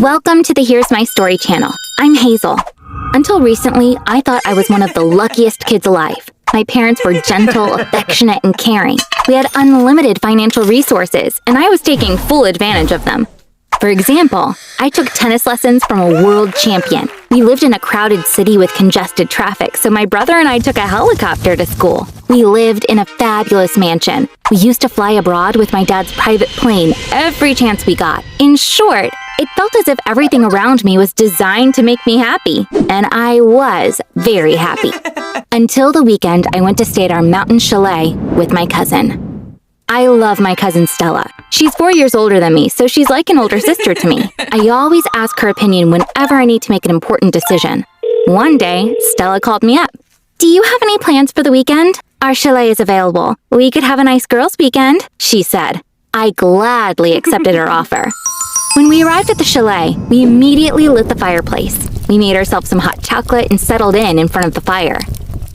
Welcome to the Here's My Story channel. I'm Hazel. Until recently, I thought I was one of the luckiest kids alive. My parents were gentle, affectionate, and caring. We had unlimited financial resources, and I was taking full advantage of them. For example, I took tennis lessons from a world champion. We lived in a crowded city with congested traffic, so my brother and I took a helicopter to school. We lived in a fabulous mansion. We used to fly abroad with my dad's private plane every chance we got. In short, it felt as if everything around me was designed to make me happy. And I was very happy. Until the weekend, I went to stay at our mountain chalet with my cousin. I love my cousin Stella. She's 4 years older than me, so she's like an older sister to me. I always ask her opinion whenever I need to make an important decision. One day, Stella called me up. "Do you have any plans for the weekend? Our chalet is available. We could have a nice girls' weekend," she said. I gladly accepted her offer. When we arrived at the chalet, we immediately lit the fireplace. We made ourselves some hot chocolate and settled in front of the fire.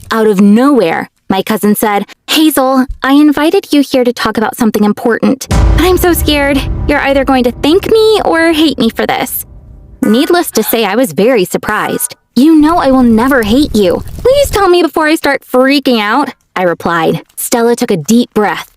Out of nowhere, my cousin said, "Hazel, I invited you here to talk about something important, but I'm so scared. You're either going to thank me or hate me for this." Needless to say, I was very surprised. "You know I will never hate you. Please tell me before I start freaking out," I replied. Stella took a deep breath.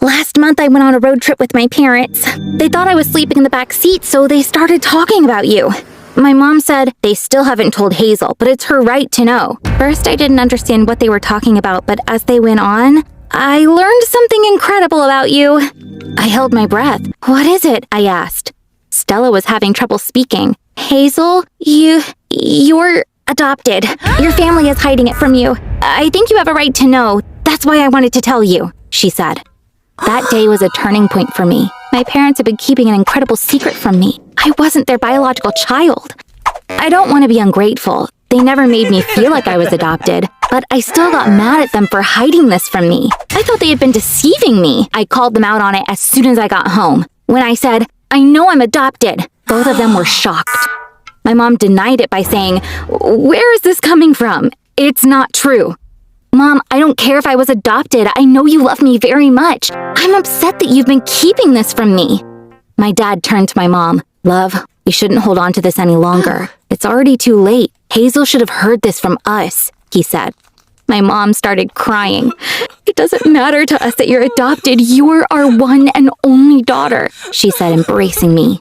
"Last month, I went on a road trip with my parents. They thought I was sleeping in the back seat, so they started talking about you. My mom said they still haven't told Hazel, but it's her right to know. First, I didn't understand what they were talking about, but as they went on, I learned something incredible about you." I held my breath. "What is it?" I asked. Stella was having trouble speaking. "Hazel, you're adopted. Your family is hiding it from you. I think you have a right to know. That's why I wanted to tell you," she said. That day was a turning point for me. My parents had been keeping an incredible secret from me. I wasn't their biological child. I don't want to be ungrateful. They never made me feel like I was adopted, but I still got mad at them for hiding this from me. I thought they had been deceiving me. I called them out on it as soon as I got home. When I said, "I know I'm adopted," both of them were shocked. My mom denied it by saying, "Where is this coming from? It's not true." "Mom, I don't care if I was adopted. I know you love me very much. I'm upset that you've been keeping this from me." My dad turned to my mom. "Love, we shouldn't hold on to this any longer. It's already too late. Hazel should have heard this from us," he said. My mom started crying. "It doesn't matter to us that you're adopted. You're our one and only daughter," she said, embracing me.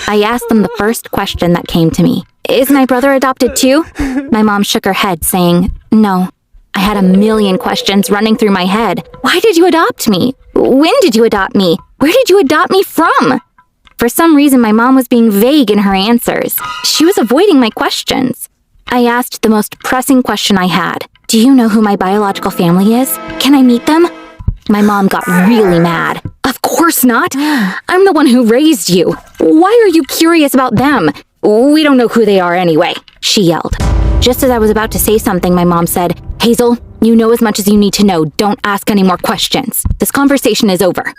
I asked them the first question that came to me. "Is my brother adopted too?" My mom shook her head, saying, "No." I had a million questions running through my head. Why did you adopt me? When did you adopt me? Where did you adopt me from? For some reason, my mom was being vague in her answers. She was avoiding my questions. I asked the most pressing question I had. "Do you know who my biological family is? Can I meet them?" My mom got really mad. "Of course not. I'm the one who raised you. Why are you curious about them? We don't know who they are anyway," she yelled. Just as I was about to say something, my mom said, "Hazel, you know as much as you need to know. Don't ask any more questions. This conversation is over."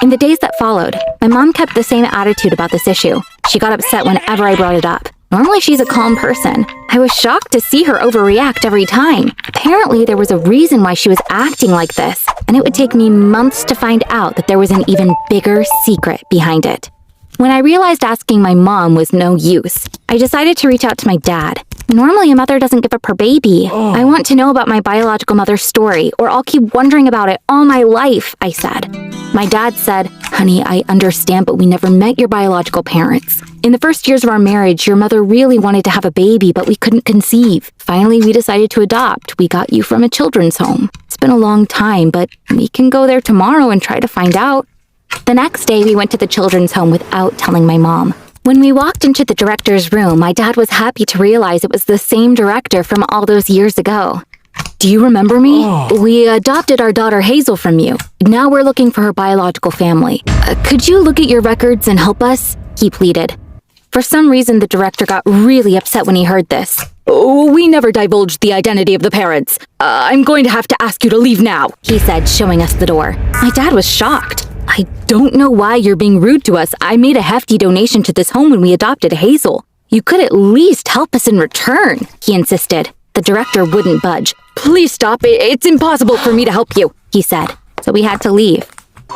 In the days that followed, my mom kept the same attitude about this issue. She got upset whenever I brought it up. Normally, she's a calm person. I was shocked to see her overreact every time. Apparently, there was a reason why she was acting like this, and it would take me months to find out that there was an even bigger secret behind it. When I realized asking my mom was no use, I decided to reach out to my dad. Normally, a mother doesn't give up her baby. "I want to know about my biological mother's story, or I'll keep wondering about it all my life," I said. My dad said, "Honey, I understand, but we never met your biological parents. In the first years of our marriage, your mother really wanted to have a baby, but we couldn't conceive. Finally, we decided to adopt. We got you from a children's home. It's been a long time, but we can go there tomorrow and try to find out." The next day, we went to the children's home without telling my mom. When we walked into the director's room, my dad was happy to realize it was the same director from all those years ago. "Do you remember me? We adopted our daughter Hazel from you. Now we're looking for her biological family. Could you look at your records and help us?" he pleaded. For some reason, the director got really upset when he heard this. "We never divulged the identity of the parents. I'm going to have to ask you to leave now," he said, showing us the door. My dad was shocked. "I don't know why you're being rude to us. I made a hefty donation to this home when we adopted Hazel. You could at least help us in return," he insisted. The director wouldn't budge. "Please stop. It's impossible for me to help you," he said. So we had to leave.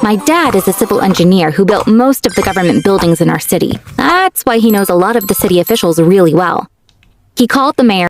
My dad is a civil engineer who built most of the government buildings in our city. That's why he knows a lot of the city officials really well. He called the mayor